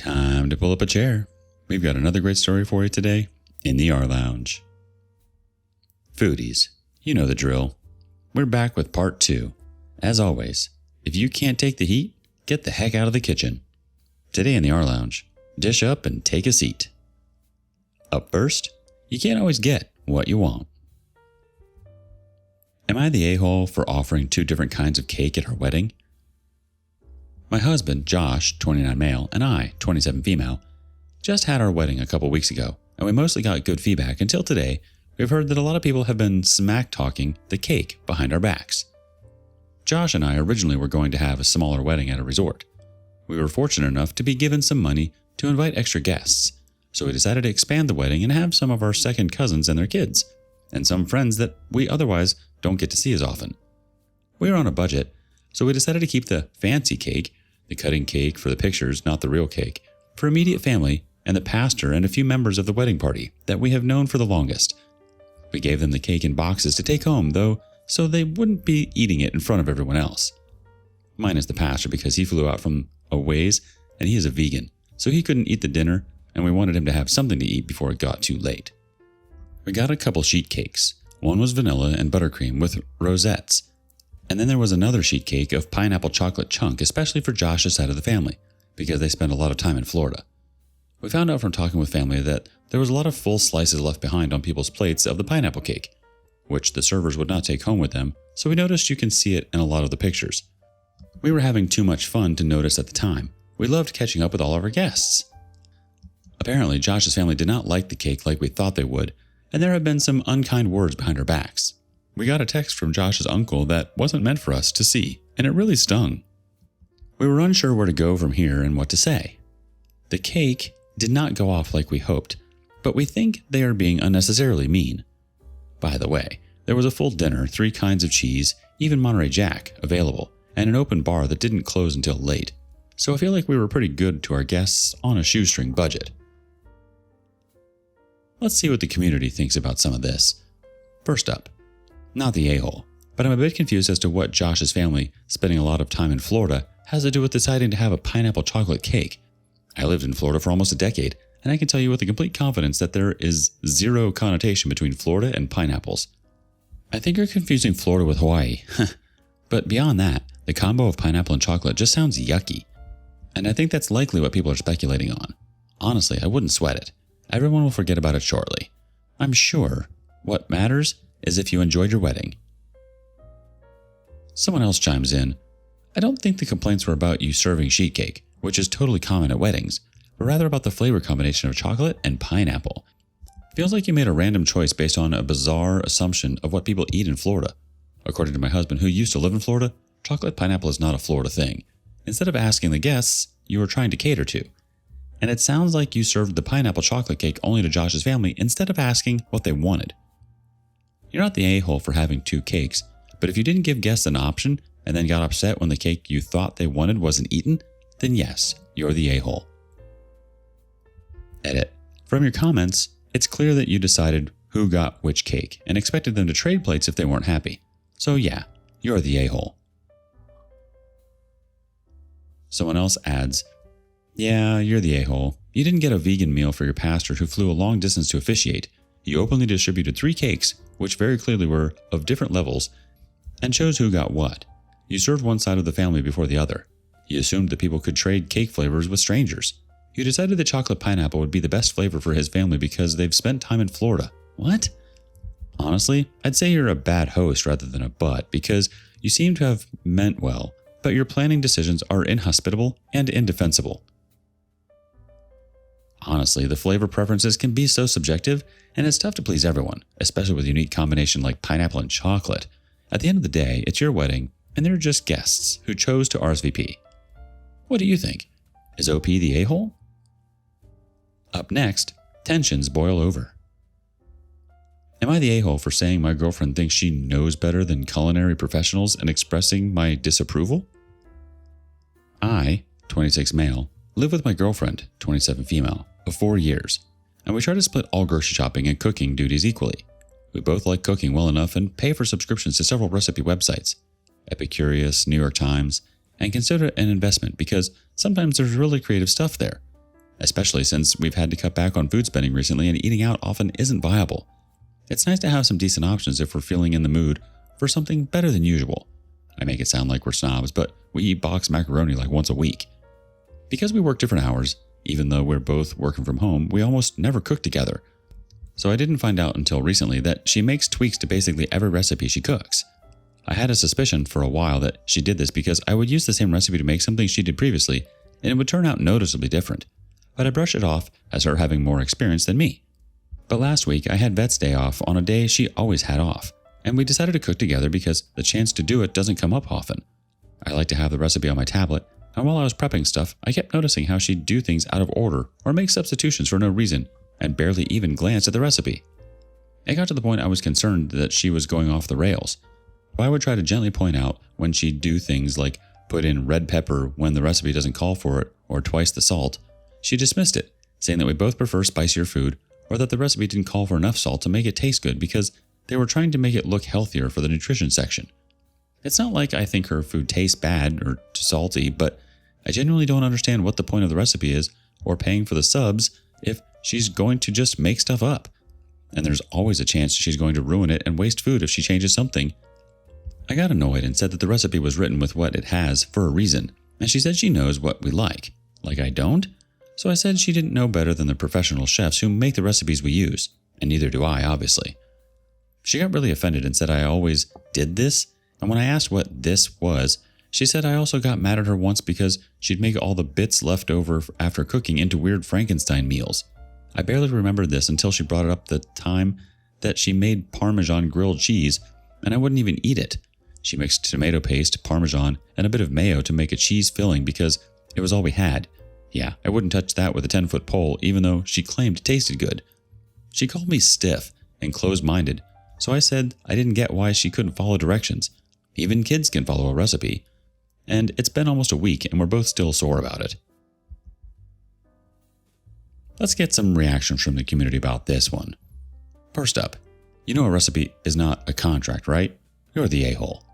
Time to pull up a chair. We've got another great story for you today in the rLounge. Foodies, you know the drill. We're back with part 2. As always, if you can't take the heat, get the heck out of the kitchen. Today in the rLounge, dish up and take a seat. Up first, you can't always get what you want. Am I the a-hole for offering 2 different kinds of cake at our wedding? My husband, Josh, 29 male, and I, 27 female, just had our wedding a couple weeks ago, and we mostly got good feedback until today. We've heard that a lot of people have been smack-talking the cake behind our backs. Josh and I originally were going to have a smaller wedding at a resort. We were fortunate enough to be given some money to invite extra guests, so we decided to expand the wedding and have some of our second cousins and their kids, and some friends that we otherwise don't get to see as often. We were on a budget, so we decided to keep the fancy cake, the cutting cake for the pictures, not the real cake, for immediate family and the pastor and a few members of the wedding party that we have known for the longest. We gave them the cake in boxes to take home, though, so they wouldn't be eating it in front of everyone else. Minus the pastor, because he flew out from a ways and he is a vegan, so he couldn't eat the dinner, and we wanted him to have something to eat before it got too late. We got a couple sheet cakes. One was vanilla and buttercream with rosettes. And then there was another sheet cake of pineapple chocolate chunk, especially for Josh's side of the family, because they spend a lot of time in Florida. We found out from talking with family that there was a lot of full slices left behind on people's plates of the pineapple cake, which the servers would not take home with them, so we noticed you can see it in a lot of the pictures. We were having too much fun to notice at the time. We loved catching up with all of our guests. Apparently, Josh's family did not like the cake like we thought they would, and there have been some unkind words behind our backs. We got a text from Josh's uncle that wasn't meant for us to see, and it really stung. We were unsure where to go from here and what to say. The cake did not go off like we hoped, but we think they are being unnecessarily mean. By the way, there was a full dinner, 3 kinds of cheese, even Monterey Jack available, and an open bar that didn't close until late, so I feel like we were pretty good to our guests on a shoestring budget. Let's see what the community thinks about some of this. First up, not the a-hole, but I'm a bit confused as to what Josh's family, spending a lot of time in Florida, has to do with deciding to have a pineapple chocolate cake. I lived in Florida for almost a decade, and I can tell you with a complete confidence that there is zero connotation between Florida and pineapples. I think you're confusing Florida with Hawaii. But beyond that, the combo of pineapple and chocolate just sounds yucky. And I think that's likely what people are speculating on. Honestly, I wouldn't sweat it. Everyone will forget about it shortly. I'm sure what matters is if you enjoyed your wedding. Someone else chimes in, I don't think the complaints were about you serving sheet cake, which is totally common at weddings, but rather about the flavor combination of chocolate and pineapple. Feels like you made a random choice based on a bizarre assumption of what people eat in Florida. According to my husband, who used to live in Florida, chocolate pineapple is not a Florida thing. Instead of asking the guests, you were trying to cater to. And it sounds like you served the pineapple chocolate cake only to Josh's family instead of asking what they wanted. You're not the a-hole for having 2 cakes, but if you didn't give guests an option and then got upset when the cake you thought they wanted wasn't eaten, then yes, you're the a-hole. Edit. From your comments, it's clear that you decided who got which cake and expected them to trade plates if they weren't happy. So yeah, you're the a-hole. Someone else adds, yeah, you're the a-hole. You didn't get a vegan meal for your pastor who flew a long distance to officiate. You openly distributed 3 cakes, which very clearly were of different levels, and chose who got what. You served one side of the family before the other. You assumed that people could trade cake flavors with strangers. You decided that chocolate pineapple would be the best flavor for his family because they've spent time in Florida. What? Honestly, I'd say you're a bad host rather than a butt because you seem to have meant well, but your planning decisions are inhospitable and indefensible. Honestly, the flavor preferences can be so subjective, and it's tough to please everyone, especially with a unique combination like pineapple and chocolate. At the end of the day, it's your wedding, and they're just guests who chose to RSVP. What do you think? Is OP the a-hole? Up next, tensions boil over. Am I the a-hole for saying my girlfriend thinks she knows better than culinary professionals and expressing my disapproval? I, 26 male, live with my girlfriend, 27 female, of 4 years, and we try to split all grocery shopping and cooking duties equally. We both like cooking well enough and pay for subscriptions to several recipe websites, Epicurious, New York Times, and consider it an investment because sometimes there's really creative stuff there. especially since we've had to cut back on food spending recently and eating out often isn't viable. It's nice to have some decent options if we're feeling in the mood for something better than usual. I make it sound like we're snobs, but we eat boxed macaroni like once a week. Because we work different hours, even though we're both working from home, we almost never cook together. So I didn't find out until recently that she makes tweaks to basically every recipe she cooks. I had a suspicion for a while that she did this because I would use the same recipe to make something she did previously, and it would turn out noticeably different. But I brush it off as her having more experience than me. But last week I had vet's day off on a day she always had off, and we decided to cook together because the chance to do it doesn't come up often. I like to have the recipe on my tablet, and while I was prepping stuff, I kept noticing how she'd do things out of order or make substitutions for no reason and barely even glance at the recipe. It got to the point I was concerned that she was going off the rails. I would try to gently point out when she'd do things like put in red pepper when the recipe doesn't call for it or twice the salt. She dismissed it, saying that we both prefer spicier food or that the recipe didn't call for enough salt to make it taste good because they were trying to make it look healthier for the nutrition section. It's not like I think her food tastes bad or too salty, but I genuinely don't understand what the point of the recipe is or paying for the subs if she's going to just make stuff up. And there's always a chance she's going to ruin it and waste food if she changes something. I got annoyed and said that the recipe was written with what it has for a reason, and she said she knows what we like. Like I don't? So I said she didn't know better than the professional chefs who make the recipes we use, and neither do I, obviously. She got really offended and said I always did this, and when I asked what this was, she said I also got mad at her once because she'd make all the bits left over after cooking into weird Frankenstein meals. I barely remembered this until she brought it up the time that she made Parmesan grilled cheese, and I wouldn't even eat it. She mixed tomato paste, Parmesan, and a bit of mayo to make a cheese filling because it was all we had. Yeah, I wouldn't touch that with a 10-foot pole even though she claimed it tasted good. She called me stiff and closed-minded, so I said I didn't get why she couldn't follow directions. Even kids can follow a recipe. And it's been almost a week and we're both still sore about it. Let's get some reactions from the community about this one. First up, you know a recipe is not a contract, right? You're the a-hole.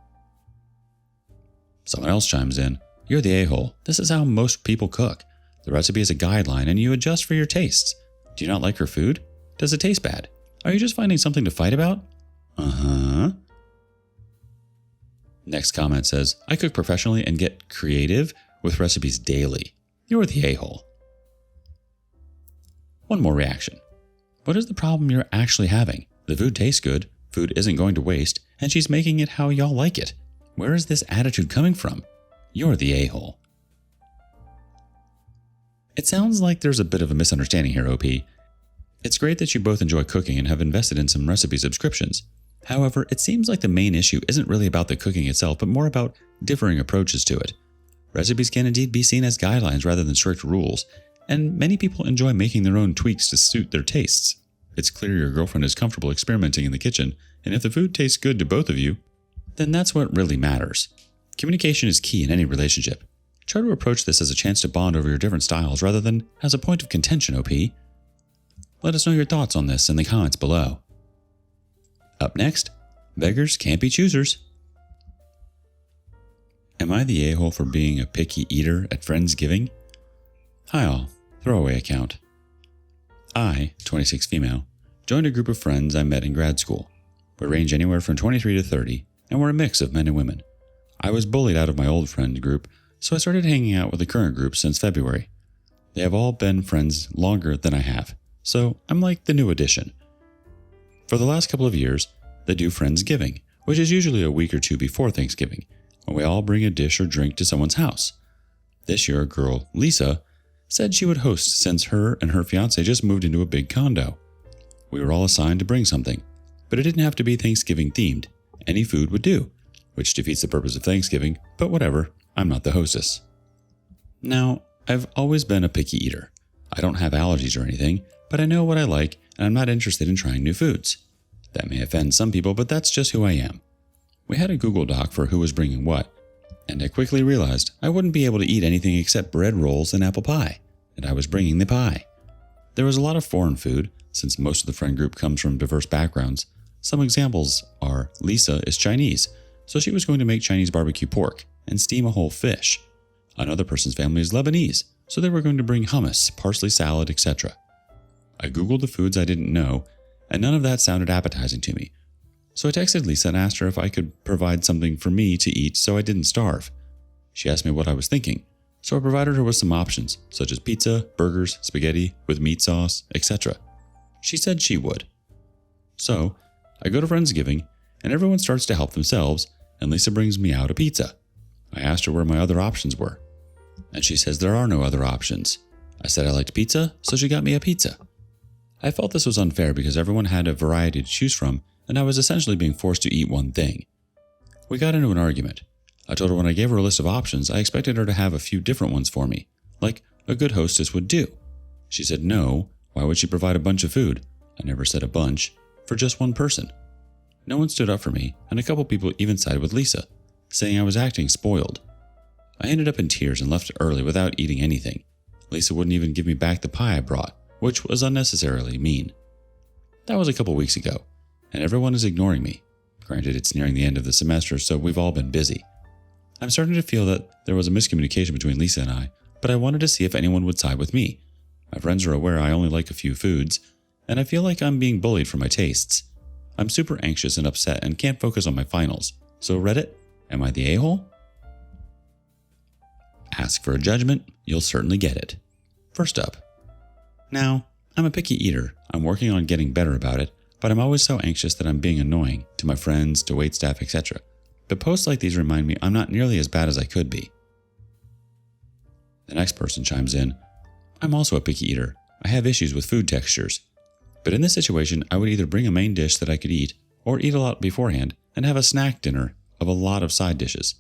Someone else chimes in, you're the a-hole. This is how most people cook. The recipe is a guideline and you adjust for your tastes. Do you not like her food? Does it taste bad? Are you just finding something to fight about? Uh-huh. Next comment says, I cook professionally and get creative with recipes daily. You're the a-hole. One more reaction. What is the problem you're actually having? The food tastes good, food isn't going to waste, and she's making it how y'all like it. Where is this attitude coming from? You're the a-hole. It sounds like there's a bit of a misunderstanding here, OP. It's great that you both enjoy cooking and have invested in some recipe subscriptions. However, it seems like the main issue isn't really about the cooking itself, but more about differing approaches to it. Recipes can indeed be seen as guidelines rather than strict rules, and many people enjoy making their own tweaks to suit their tastes. It's clear your girlfriend is comfortable experimenting in the kitchen, and if the food tastes good to both of you, then that's what really matters. Communication is key in any relationship. Try to approach this as a chance to bond over your different styles rather than as a point of contention, OP. Let us know your thoughts on this in the comments below. Up next, beggars can't be choosers. Am I the a-hole for being a picky eater at Friendsgiving? Hi all, throwaway account. I, 26 female, joined a group of friends I met in grad school. We range anywhere from 23 to 30, and we're a mix of men and women. I was bullied out of my old friend group, so I started hanging out with the current group since February. They have all been friends longer than I have, so I'm like the new addition. For the last couple of years, they do Friendsgiving, which is usually a week or two before Thanksgiving, when we all bring a dish or drink to someone's house. This year, a girl, Lisa, said she would host since her and her fiancé just moved into a big condo. We were all assigned to bring something, but it didn't have to be Thanksgiving themed. Any food would do, which defeats the purpose of Thanksgiving, but whatever, I'm not the hostess. Now, I've always been a picky eater. I don't have allergies or anything, but I know what I like and I'm not interested in trying new foods. That may offend some people, but that's just who I am. We had a Google Doc for who was bringing what, and I quickly realized I wouldn't be able to eat anything except bread rolls and apple pie, and I was bringing the pie. There was a lot of foreign food, since most of the friend group comes from diverse backgrounds. Some examples are Lisa is Chinese, so she was going to make Chinese barbecue pork and steam a whole fish. Another person's family is Lebanese, so they were going to bring hummus, parsley salad, etc. I googled the foods I didn't know, and none of that sounded appetizing to me. So I texted Lisa and asked her if I could provide something for me to eat so I didn't starve. She asked me what I was thinking, so I provided her with some options, such as pizza, burgers, spaghetti with meat sauce, etc. She said she would. So I go to Friendsgiving, and everyone starts to help themselves, and Lisa brings me out a pizza. I asked her where my other options were, and she says there are no other options. I said I liked pizza, so she got me a pizza. I felt this was unfair because everyone had a variety to choose from, and I was essentially being forced to eat one thing. We got into an argument. I told her when I gave her a list of options, I expected her to have a few different ones for me, like a good hostess would do. She said no, why would she provide a bunch of food? I never said a bunch, for just one person. No one stood up for me, and a couple people even sided with Lisa, saying I was acting spoiled. I ended up in tears and left early without eating anything. Lisa wouldn't even give me back the pie I brought, which was unnecessarily mean. That was a couple weeks ago, and everyone is ignoring me. Granted, it's nearing the end of the semester, so we've all been busy. I'm starting to feel that there was a miscommunication between Lisa and I, but I wanted to see if anyone would side with me. My friends are aware I only like a few foods, and I feel like I'm being bullied for my tastes. I'm super anxious and upset and can't focus on my finals. So Reddit, am I the a-hole? Ask for a judgment, you'll certainly get it. First up. Now, I'm a picky eater. I'm working on getting better about it, but I'm always so anxious that I'm being annoying to my friends, to waitstaff, etc. But posts like these remind me I'm not nearly as bad as I could be. The next person chimes in. I'm also a picky eater. I have issues with food textures. But in this situation, I would either bring a main dish that I could eat, or eat a lot beforehand and have a snack dinner of a lot of side dishes.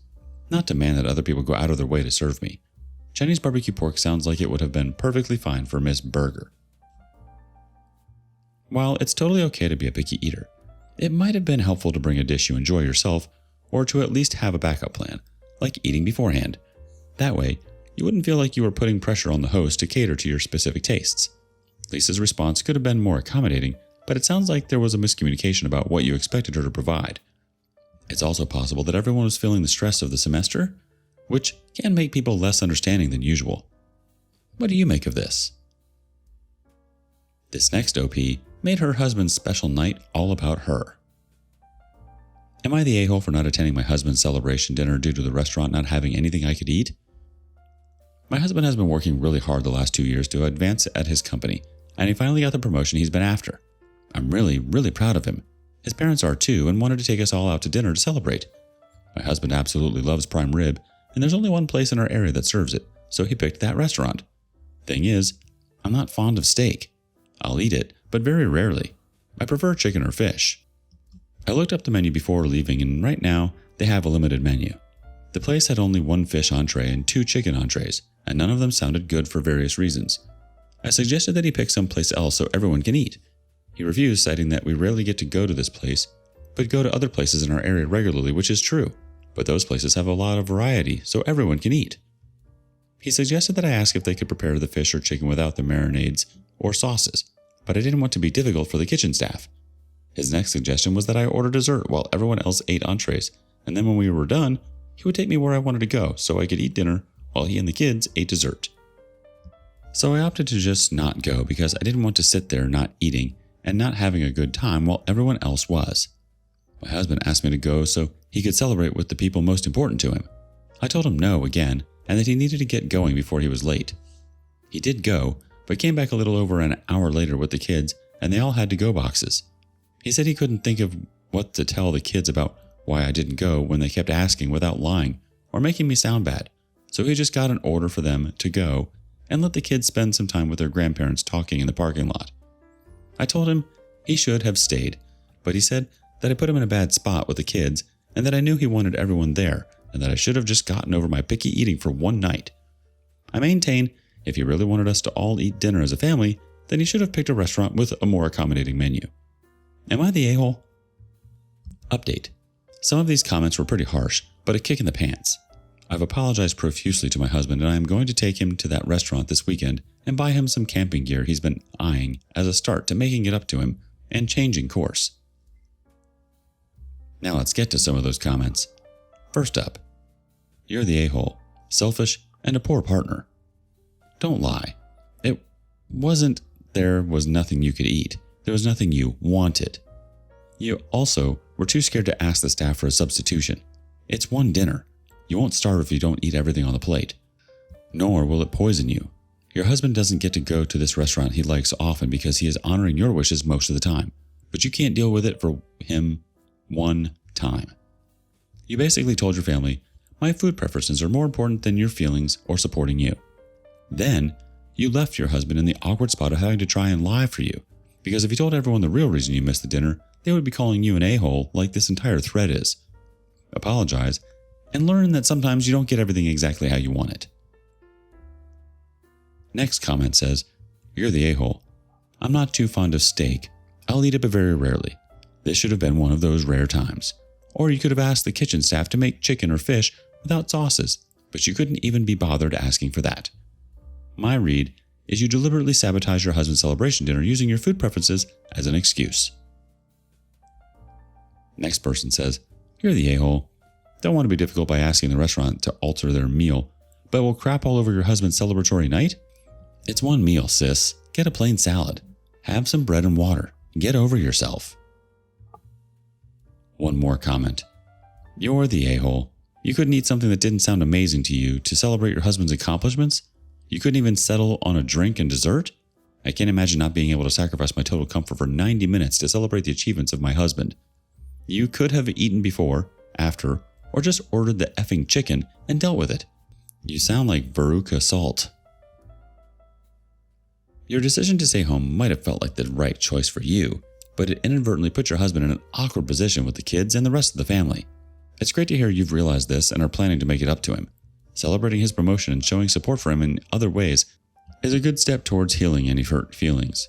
Not demand that other people go out of their way to serve me. Chinese barbecue pork sounds like it would have been perfectly fine for Miss Burger. While it's totally okay to be a picky eater, it might have been helpful to bring a dish you enjoy yourself, or to at least have a backup plan, like eating beforehand. That way, you wouldn't feel like you were putting pressure on the host to cater to your specific tastes. Lisa's response could have been more accommodating, but it sounds like there was a miscommunication about what you expected her to provide. It's also possible that everyone was feeling the stress of the semester, which can make people less understanding than usual. What do you make of this? This next OP made her husband's special night all about her. Am I the a-hole for not attending my husband's celebration dinner due to the restaurant not having anything I could eat? My husband has been working really hard the last 2 years to advance at his company, and he finally got the promotion he's been after. I'm really, really proud of him. His parents are too and wanted to take us all out to dinner to celebrate. My husband absolutely loves prime rib, and there's only one place in our area that serves it, so he picked that restaurant. Thing is, I'm not fond of steak. I'll eat it, but very rarely. I prefer chicken or fish. I looked up the menu before leaving, and right now, they have a limited menu. The place had only one fish entree and 2 chicken entrees, and none of them sounded good for various reasons. I suggested that he pick someplace else so everyone can eat. He refused, citing that we rarely get to go to this place, but go to other places in our area regularly, which is true. But those places have a lot of variety, so everyone can eat. He suggested that I ask if they could prepare the fish or chicken without the marinades or sauces, but I didn't want to be difficult for the kitchen staff. His next suggestion was that I order dessert while everyone else ate entrees, and then when we were done, he would take me where I wanted to go so I could eat dinner while he and the kids ate dessert. So I opted to just not go because I didn't want to sit there not eating and not having a good time while everyone else was. My husband asked me to go so he could celebrate with the people most important to him. I told him no again, and that he needed to get going before he was late. He did go, but came back a little over an hour later with the kids, and they all had to-go boxes. He said he couldn't think of what to tell the kids about why I didn't go when they kept asking without lying or making me sound bad, so he just got an order for them to go and let the kids spend some time with their grandparents talking in the parking lot. I told him he should have stayed, but he said that I put him in a bad spot with the kids and that I knew he wanted everyone there and that I should have just gotten over my picky eating for one night. I maintain if he really wanted us to all eat dinner as a family, then he should have picked a restaurant with a more accommodating menu. Am I the a-hole? Update. Some of these comments were pretty harsh, but a kick in the pants. I've apologized profusely to my husband and I am going to take him to that restaurant this weekend and buy him some camping gear he's been eyeing as a start to making it up to him and changing course. Now let's get to some of those comments. First up, you're the a-hole, selfish, and a poor partner. Don't lie. It wasn't there was nothing you could eat. There was nothing you wanted. You also were too scared to ask the staff for a substitution. It's one dinner. You won't starve if you don't eat everything on the plate. Nor will it poison you. Your husband doesn't get to go to this restaurant he likes often because he is honoring your wishes most of the time. But you can't deal with it for him one time. You basically told your family, my food preferences are more important than your feelings or supporting you. Then, you left your husband in the awkward spot of having to try and lie for you. Because if you told everyone the real reason you missed the dinner, they would be calling you an a-hole like this entire thread is. Apologize, and learn that sometimes you don't get everything exactly how you want it. Next comment says, you're the a-hole. I'm not too fond of steak. I'll eat it but very rarely. This should have been one of those rare times. Or you could have asked the kitchen staff to make chicken or fish without sauces, but you couldn't even be bothered asking for that. My read is you deliberately sabotage your husband's celebration dinner using your food preferences as an excuse. Next person says, you're the a-hole. Don't want to be difficult by asking the restaurant to alter their meal, but will crap all over your husband's celebratory night? It's one meal, sis. Get a plain salad. Have some bread and water. Get over yourself. One more comment. You're the a-hole. You couldn't eat something that didn't sound amazing to you to celebrate your husband's accomplishments? You couldn't even settle on a drink and dessert? I can't imagine not being able to sacrifice my total comfort for 90 minutes to celebrate the achievements of my husband. You could have eaten before, after, or just ordered the effing chicken and dealt with it. You sound like Veruca Salt. Your decision to stay home might have felt like the right choice for you, but it inadvertently put your husband in an awkward position with the kids and the rest of the family. It's great to hear you've realized this and are planning to make it up to him. Celebrating his promotion and showing support for him in other ways is a good step towards healing any hurt feelings.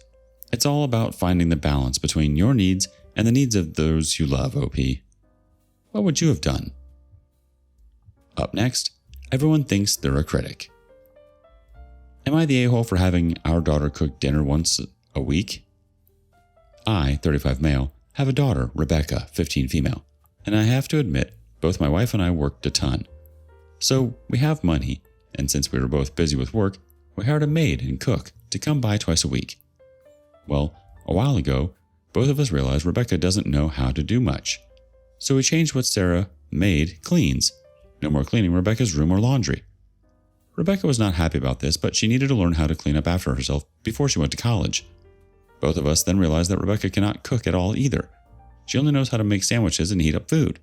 It's all about finding the balance between your needs and the needs of those you love, OP. What would you have done? Up next, everyone thinks they're a critic. Am I the a-hole for having our daughter cook dinner once a week? I, 35 male, have a daughter, Rebecca, 15 female, and I have to admit, both my wife and I worked a ton. So we have money, and since we were both busy with work, we hired a maid and cook to come by twice a week. Well, a while ago, both of us realized Rebecca doesn't know how to do much. So we changed what Sarah, maid, cleans. No more cleaning Rebecca's room or laundry. Rebecca was not happy about this, but she needed to learn how to clean up after herself before she went to college. Both of us then realized that Rebecca cannot cook at all either. She only knows how to make sandwiches and heat up food.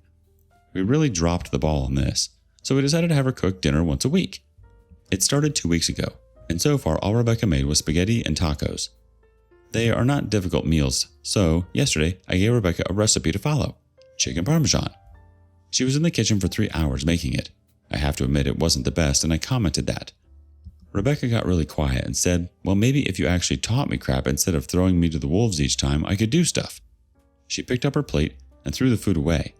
We really dropped the ball on this, so we decided to have her cook dinner once a week. It started 2 weeks ago, and so far all Rebecca made was spaghetti and tacos. They are not difficult meals, so yesterday I gave Rebecca a recipe to follow, chicken parmesan. She was in the kitchen for 3 hours making it. I have to admit it wasn't the best, and I commented that. Rebecca got really quiet and said, well, maybe if you actually taught me crap instead of throwing me to the wolves each time, I could do stuff. She picked up her plate and threw the food away.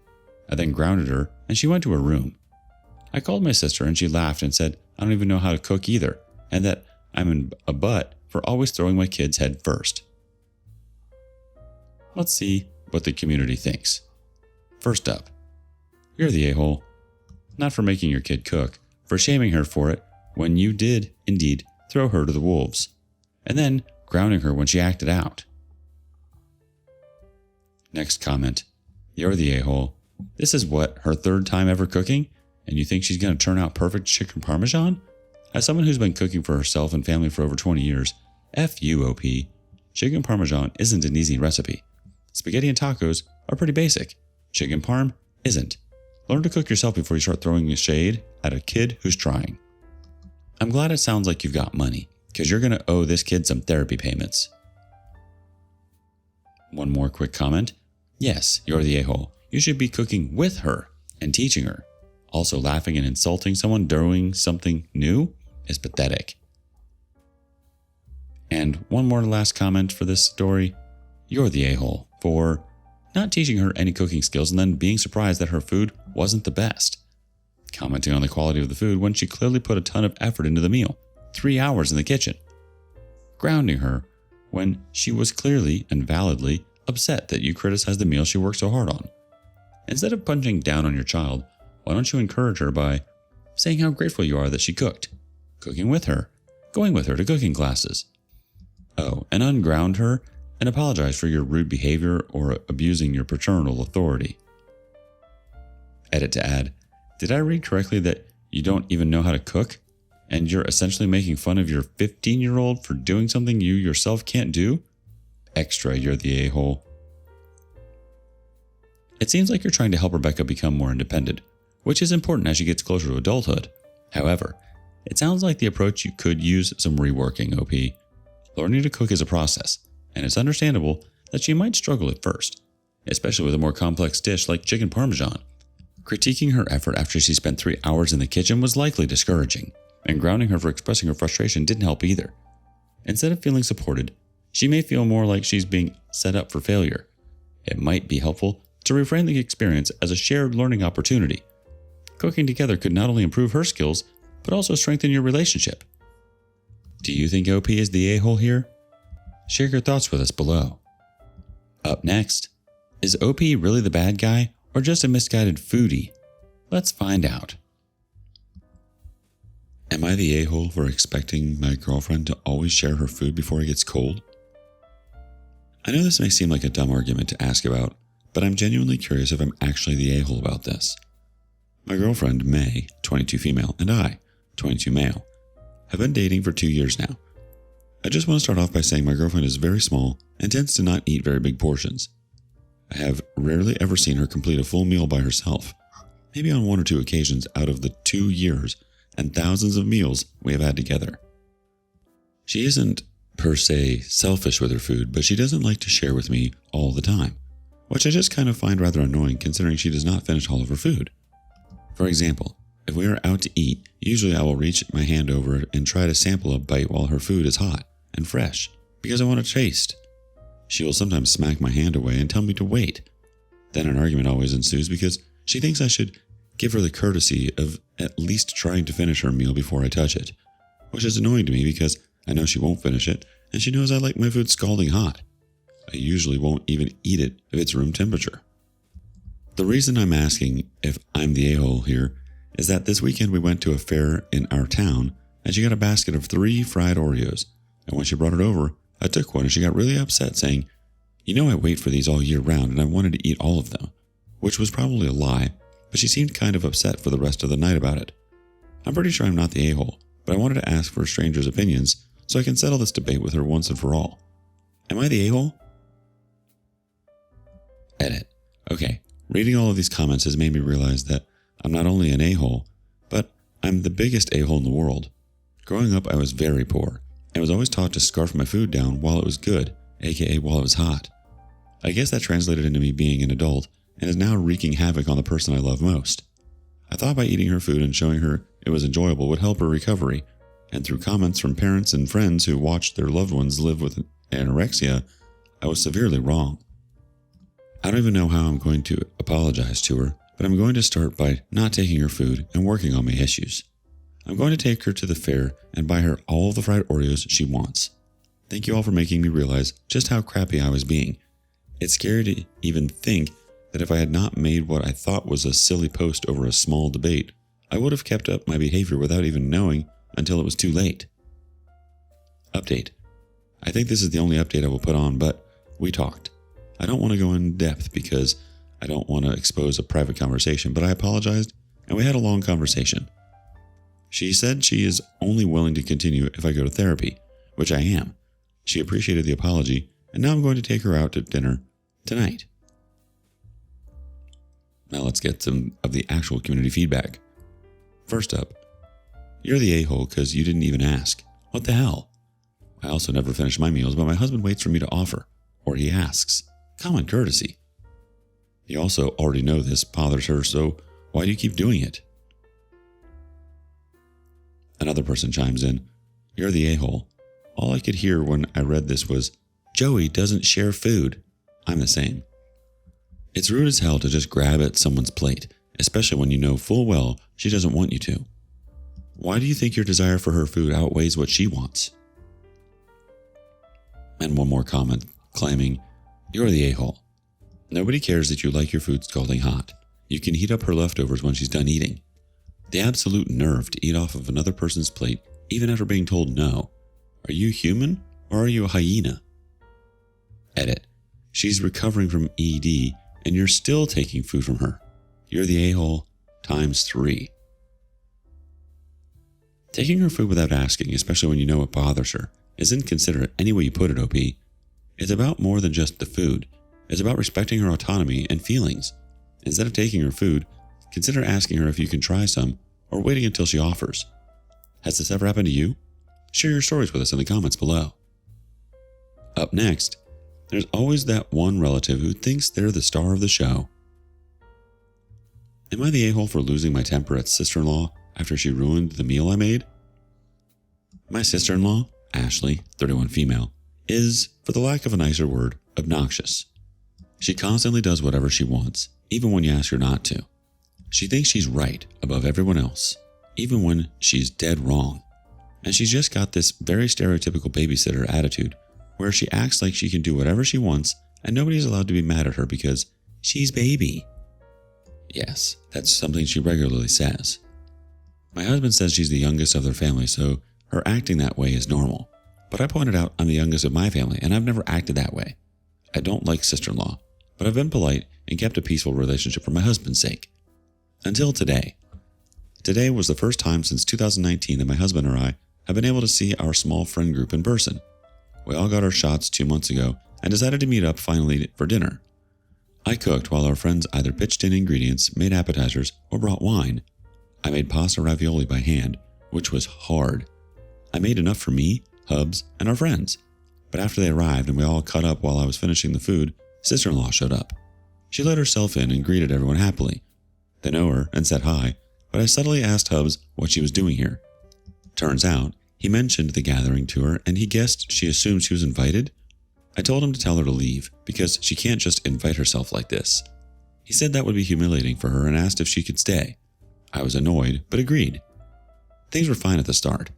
I then grounded her, and she went to her room. I called my sister, and she laughed and said, I don't even know how to cook either, and that I'm in a butt for always throwing my kids head first. Let's see what the community thinks. First up, you're the a-hole. Not for making your kid cook, for shaming her for it when you did, indeed, throw her to the wolves, and then grounding her when she acted out. Next comment, you're the a-hole. This is what, her third time ever cooking? And you think she's going to turn out perfect chicken parmesan? As someone who's been cooking for herself and family for over 20 years, F you, OP. Chicken parmesan isn't an easy recipe. Spaghetti and tacos are pretty basic. Chicken parm isn't. Learn to cook yourself before you start throwing a shade at a kid who's trying. I'm glad it sounds like you've got money, because you're going to owe this kid some therapy payments. One more quick comment. Yes, you're the a-hole. You should be cooking with her and teaching her. Also, laughing and insulting someone doing something new is pathetic. And one more last comment for this story. You're the a-hole for not teaching her any cooking skills and then being surprised that her food wasn't the best. Commenting on the quality of the food when she clearly put a ton of effort into the meal, 3 hours in the kitchen. Grounding her when she was clearly and validly upset that you criticized the meal she worked so hard on. Instead of punching down on your child, why don't you encourage her by saying how grateful you are that she cooked, cooking with her, going with her to cooking classes. Oh, and unground her and apologize for your rude behavior or abusing your paternal authority. Edit to add, did I read correctly that you don't even know how to cook? And you're essentially making fun of your 15-year-old for doing something you yourself can't do? Extra, you're the a-hole. It seems like you're trying to help Rebecca become more independent, which is important as she gets closer to adulthood. However, it sounds like the approach you could use some reworking, OP. Learning to cook is a process, and it's understandable that she might struggle at first, especially with a more complex dish like chicken parmesan. Critiquing her effort after she spent 3 hours in the kitchen was likely discouraging, and grounding her for expressing her frustration didn't help either. Instead of feeling supported, she may feel more like she's being set up for failure. It might be helpful to reframe the experience as a shared learning opportunity. Cooking together could not only improve her skills, but also strengthen your relationship. Do you think OP is the a-hole here? Share your thoughts with us below. Up next, is OP really the bad guy or just a misguided foodie? Let's find out. Am I the a-hole for expecting my girlfriend to always share her food before it gets cold? I know this may seem like a dumb argument to ask about, but I'm genuinely curious if I'm actually the a-hole about this. My girlfriend, May, 22 female, and I, 22 male, have been dating for 2 years now. I just want to start off by saying my girlfriend is very small and tends to not eat very big portions. I have rarely ever seen her complete a full meal by herself, maybe on 1 or 2 occasions out of the 2 years and thousands of meals we have had together. She isn't, per se, selfish with her food, but she doesn't like to share with me all the time, which I just kind of find rather annoying considering she does not finish all of her food. For example, if we are out to eat, usually I will reach my hand over and try to sample a bite while her food is hot and fresh, because I want to taste. She will sometimes smack my hand away and tell me to wait. Then an argument always ensues because she thinks I should give her the courtesy of at least trying to finish her meal before I touch it, which is annoying to me because I know she won't finish it, and she knows I like my food scalding hot. I usually won't even eat it if it's room temperature. The reason I'm asking if I'm the a-hole here is that this weekend we went to a fair in our town, and she got a basket of 3 fried Oreos, and when she brought it over, I took one and she got really upset saying, "You know I wait for these all year round and I wanted to eat all of them," which was probably a lie, but she seemed kind of upset for the rest of the night about it. I'm pretty sure I'm not the a-hole, but I wanted to ask for a stranger's opinions so I can settle this debate with her once and for all. Am I the a-hole? Edit. Okay, reading all of these comments has made me realize that I'm not only an a-hole, but I'm the biggest a-hole in the world. Growing up, I was very poor, and was always taught to scarf my food down while it was good, aka while it was hot. I guess that translated into me being an adult, and is now wreaking havoc on the person I love most. I thought by eating her food and showing her it was enjoyable would help her recovery, and through comments from parents and friends who watched their loved ones live with anorexia, I was severely wrong. I don't even know how I'm going to apologize to her, but I'm going to start by not taking her food and working on my issues. I'm going to take her to the fair and buy her all of the fried Oreos she wants. Thank you all for making me realize just how crappy I was being. It's scary to even think that if I had not made what I thought was a silly post over a small debate, I would have kept up my behavior without even knowing until it was too late. Update. I think this is the only update I will put on, but we talked. I don't want to go in depth because I don't want to expose a private conversation, but I apologized and we had a long conversation. She said she is only willing to continue if I go to therapy, which I am. She appreciated the apology, and now I'm going to take her out to dinner tonight. Now let's get some of the actual community feedback. First up, you're the a-hole because you didn't even ask. What the hell? I also never finish my meals, but my husband waits for me to offer, or he asks. Common courtesy. You also already know this bothers her, so why do you keep doing it? Another person chimes in, you're the a-hole. All I could hear when I read this was, Joey doesn't share food. I'm the same. It's rude as hell to just grab at someone's plate, especially when you know full well she doesn't want you to. Why do you think your desire for her food outweighs what she wants? And one more comment claiming, you're the a-hole. Nobody cares that you like your food scalding hot. You can heat up her leftovers when she's done eating. The absolute nerve to eat off of another person's plate even after being told no. Are you human or are you a hyena? Edit. She's recovering from ED and you're still taking food from her. You're the a-hole times 3. Taking her food without asking, especially when you know it bothers her, is inconsiderate any way you put it, OP. It's about more than just the food. It's about respecting her autonomy and feelings. Instead of taking her food, consider asking her if you can try some or waiting until she offers. Has this ever happened to you? Share your stories with us in the comments below. Up next, there's always that one relative who thinks they're the star of the show. Am I the a-hole for losing my temper at sister-in-law after she ruined the meal I made? My sister-in-law, Ashley, 31 female, is, for the lack of a nicer word, obnoxious. She constantly does whatever she wants, even when you ask her not to. She thinks she's right above everyone else, even when she's dead wrong. And she's just got this very stereotypical babysitter attitude where she acts like she can do whatever she wants and nobody's allowed to be mad at her because she's baby. Yes, that's something she regularly says. My husband says she's the youngest of their family, so her acting that way is normal. But I pointed out I'm the youngest of my family and I've never acted that way. I don't like sister-in-law, but I've been polite and kept a peaceful relationship for my husband's sake. Until today. Today was the first time since 2019 that my husband and I have been able to see our small friend group in person. We all got our shots 2 months ago and decided to meet up finally for dinner. I cooked while our friends either pitched in ingredients, made appetizers, or brought wine. I made pasta ravioli by hand, which was hard. I made enough for me, Hubs, and our friends. But after they arrived and we all cut up while I was finishing the food, sister-in-law showed up. She let herself in and greeted everyone happily. They know her and said hi, but I subtly asked Hubs what she was doing here. Turns out, he mentioned the gathering to her and he guessed she assumed she was invited. I told him to tell her to leave because she can't just invite herself like this. He said that would be humiliating for her and asked if she could stay. I was annoyed, but agreed. Things were fine at the start.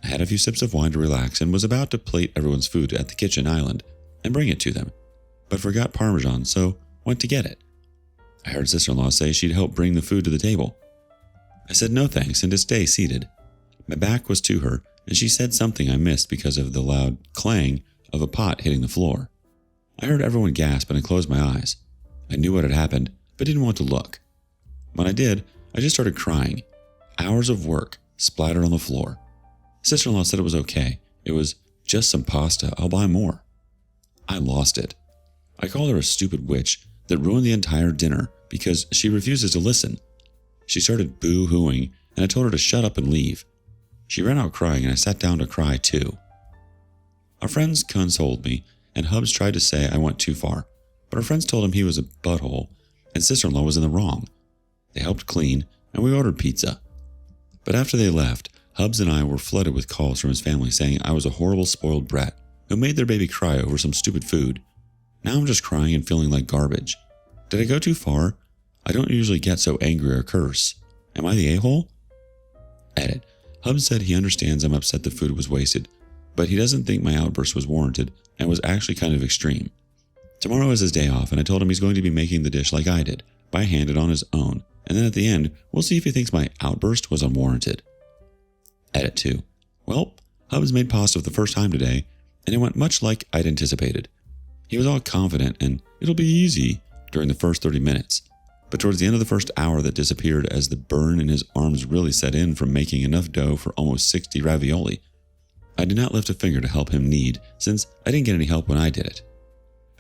I had a few sips of wine to relax and was about to plate everyone's food at the kitchen island and bring it to them, but forgot Parmesan, so went to get it. I heard sister-in-law say she'd help bring the food to the table. I said no thanks and to stay seated. My back was to her and she said something I missed because of the loud clang of a pot hitting the floor. I heard everyone gasp and I closed my eyes. I knew what had happened, but didn't want to look. When I did, I just started crying. Hours of work splattered on the floor. Sister-in-law said it was okay. It was just some pasta. I'll buy more. I lost it. I called her a stupid witch that ruined the entire dinner because she refuses to listen. She started boo-hooing and I told her to shut up and leave. She ran out crying and I sat down to cry too. Our friends consoled me and Hubs tried to say I went too far, but our friends told him he was a butthole and sister-in-law was in the wrong. They helped clean and we ordered pizza. But after they left, Hubs and I were flooded with calls from his family saying I was a horrible spoiled brat who made their baby cry over some stupid food. Now I'm just crying and feeling like garbage. Did I go too far? I don't usually get so angry or curse. Am I the a-hole? Edit. Hubs said he understands I'm upset the food was wasted, but he doesn't think my outburst was warranted and was actually kind of extreme. Tomorrow is his day off and I told him he's going to be making the dish like I did, by hand and on his own, and then at the end, we'll see if he thinks my outburst was unwarranted. Edit 2. Well, Hubs made pasta for the first time today, and it went much like I'd anticipated. He was all confident and it'll be easy during the first 30 minutes, but towards the end of the first hour that disappeared as the burn in his arms really set in from making enough dough for almost 60 ravioli. I did not lift a finger to help him knead since I didn't get any help when I did it.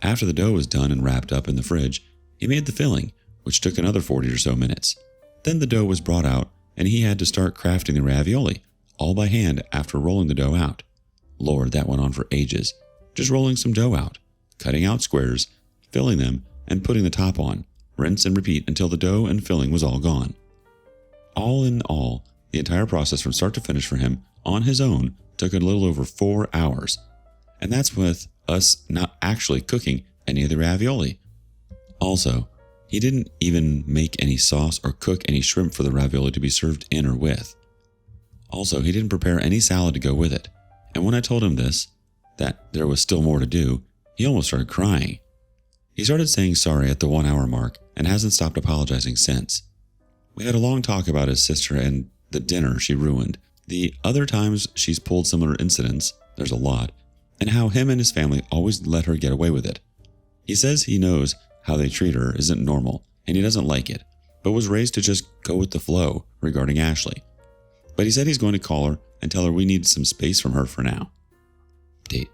After the dough was done and wrapped up in the fridge, he made the filling, which took another 40 or so minutes. Then the dough was brought out and he had to start crafting the ravioli, all by hand after rolling the dough out. Lord, that went on for ages. Just rolling some dough out, cutting out squares, filling them, and putting the top on. Rinse and repeat until the dough and filling was all gone. All in all, the entire process from start to finish for him, on his own, took a little over 4 hours. And that's with us not actually cooking any of the ravioli. Also, he didn't even make any sauce or cook any shrimp for the ravioli to be served in or with. Also, he didn't prepare any salad to go with it. And when I told him this, that there was still more to do, he almost started crying. He started saying sorry at the 1 hour mark and hasn't stopped apologizing since. We had a long talk about his sister and the dinner she ruined, the other times she's pulled similar incidents, there's a lot, and how him and his family always let her get away with it. He says he knows how they treat her isn't normal, and he doesn't like it, but was raised to just go with the flow regarding Ashley. But he said he's going to call her and tell her we need some space from her for now. Date.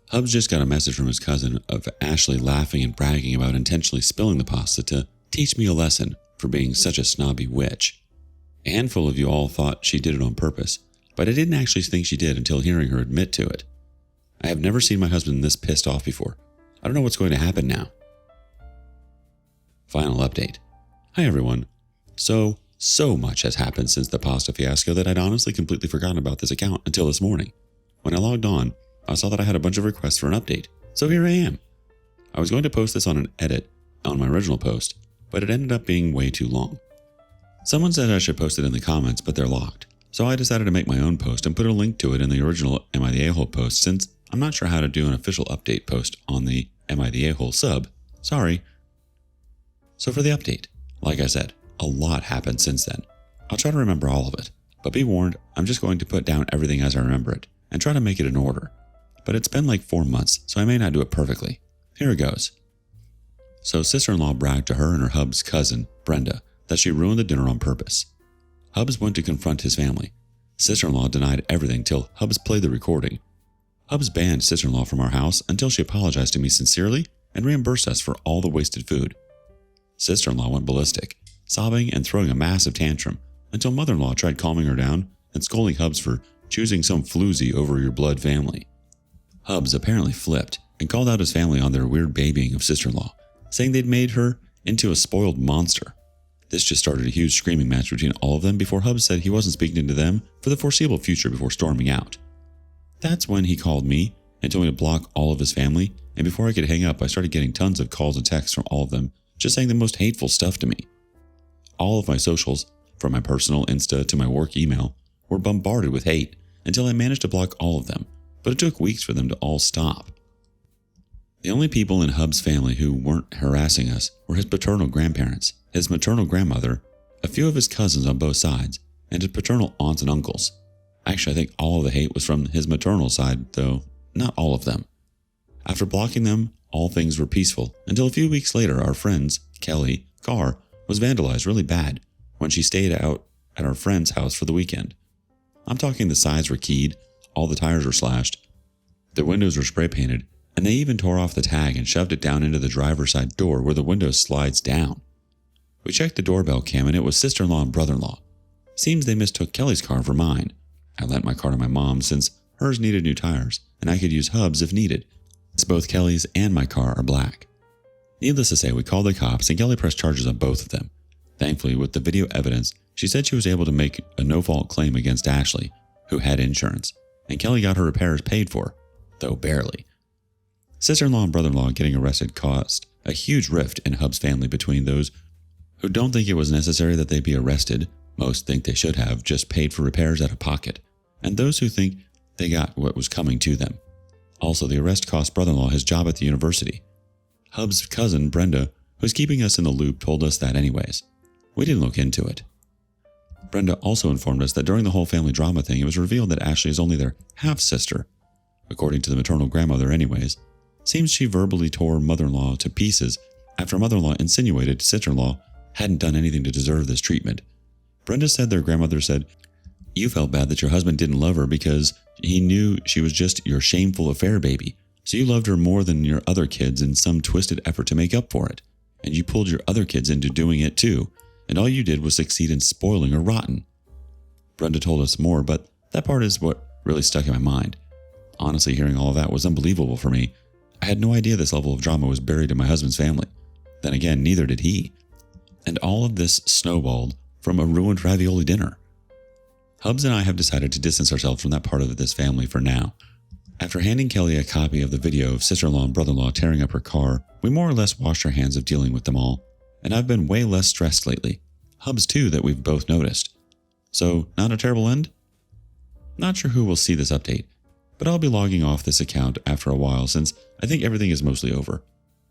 Hubs just got a message from his cousin of Ashley laughing and bragging about intentionally spilling the pasta to teach me a lesson for being such a snobby witch. A handful of you all thought she did it on purpose, but I didn't actually think she did until hearing her admit to it. I have never seen my husband this pissed off before. I don't know what's going to happen now. Final update. Hi everyone. So much has happened since the pasta fiasco that I'd honestly completely forgotten about this account until this morning. When I logged on, I saw that I had a bunch of requests for an update, so here I am. I was going to post this on an edit on my original post, but it ended up being way too long. Someone said I should post it in the comments, but they're locked, so I decided to make my own post and put a link to it in the original Am I the A-Hole post since I'm not sure how to do an official update post on the Am I the A-Hole sub. Sorry. So for the update, like I said, a lot happened since then. I'll try to remember all of it, but be warned, I'm just going to put down everything as I remember it and try to make it in order. But it's been like 4 months, so I may not do it perfectly. Here it goes. So sister-in-law bragged to her and her hub's cousin, Brenda, that she ruined the dinner on purpose. Hubs went to confront his family. Sister-in-law denied everything till Hubs played the recording. Hubs banned sister-in-law from our house until she apologized to me sincerely and reimbursed us for all the wasted food. Sister-in-law went ballistic, sobbing and throwing a massive tantrum until mother-in-law tried calming her down and scolding Hubs for choosing some floozy over your blood family. Hubs apparently flipped and called out his family on their weird babying of sister-in-law, saying they'd made her into a spoiled monster. This just started a huge screaming match between all of them before Hubs said he wasn't speaking to them for the foreseeable future before storming out. That's when he called me and told me to block all of his family, and before I could hang up, I started getting tons of calls and texts from all of them just saying the most hateful stuff to me. All of my socials, from my personal Insta to my work email, were bombarded with hate until I managed to block all of them, but it took weeks for them to all stop. The only people in Hub's family who weren't harassing us were his paternal grandparents, his maternal grandmother, a few of his cousins on both sides, and his paternal aunts and uncles. Actually, I think all of the hate was from his maternal side, though not all of them. After blocking them, all things were peaceful until a few weeks later our friend's, Kelly, car was vandalized really bad when she stayed out at our friend's house for the weekend. I'm talking the sides were keyed, all the tires were slashed, the windows were spray painted, and they even tore off the tag and shoved it down into the driver's side door where the window slides down. We checked the doorbell cam and it was sister-in-law and brother-in-law. Seems they mistook Kelly's car for mine. I lent my car to my mom since hers needed new tires and I could use Hubs if needed, since both Kelly's and my car are black. Needless to say, we called the cops and Kelly pressed charges on both of them. Thankfully, with the video evidence, she said she was able to make a no-fault claim against Ashley, who had insurance, and Kelly got her repairs paid for, though barely. Sister-in-law and brother-in-law getting arrested caused a huge rift in Hub's family between those who don't think it was necessary that they be arrested, most think they should have just paid for repairs out of pocket, and those who think they got what was coming to them. Also, the arrest cost brother-in-law his job at the university. Hub's cousin, Brenda, who's keeping us in the loop, told us that anyways. We didn't look into it. Brenda also informed us that during the whole family drama thing, it was revealed that Ashley is only their half-sister. According to the maternal grandmother anyways, seems she verbally tore mother-in-law to pieces after mother-in-law insinuated sister-in-law hadn't done anything to deserve this treatment. Brenda said their grandmother said, "You felt bad that your husband didn't love her because he knew she was just your shameful affair baby, so you loved her more than your other kids in some twisted effort to make up for it, and you pulled your other kids into doing it too, and all you did was succeed in spoiling her rotten." Brenda told us more, but that part is what really stuck in my mind. Honestly, hearing all of that was unbelievable for me. I had no idea this level of drama was buried in my husband's family. Then again, neither did he. And all of this snowballed from a ruined ravioli dinner. Hubs and I have decided to distance ourselves from that part of this family for now. After handing Kelly a copy of the video of sister-in-law and brother-in-law tearing up her car, we more or less washed our hands of dealing with them all, and I've been way less stressed lately. Hubs too, that we've both noticed. So, not a terrible end? Not sure who will see this update, but I'll be logging off this account after a while since I think everything is mostly over.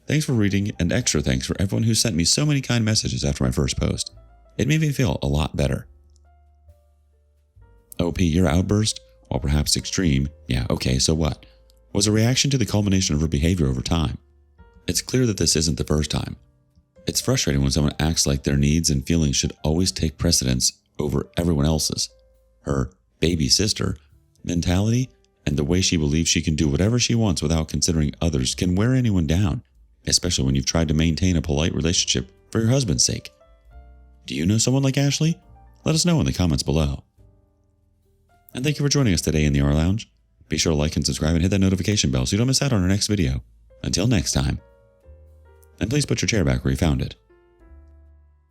Thanks for reading, and extra thanks for everyone who sent me so many kind messages after my first post. It made me feel a lot better. OP, your outburst, while perhaps extreme, yeah, okay, so what, was a reaction to the culmination of her behavior over time. It's clear that this isn't the first time. It's frustrating when someone acts like their needs and feelings should always take precedence over everyone else's. Her baby sister mentality and the way she believes she can do whatever she wants without considering others can wear anyone down, especially when you've tried to maintain a polite relationship for your husband's sake. Do you know someone like Ashley? Let us know in the comments below. And thank you for joining us today in the rLounge. Be sure to like and subscribe and hit that notification bell so you don't miss out on our next video. Until next time. And please put your chair back where you found it.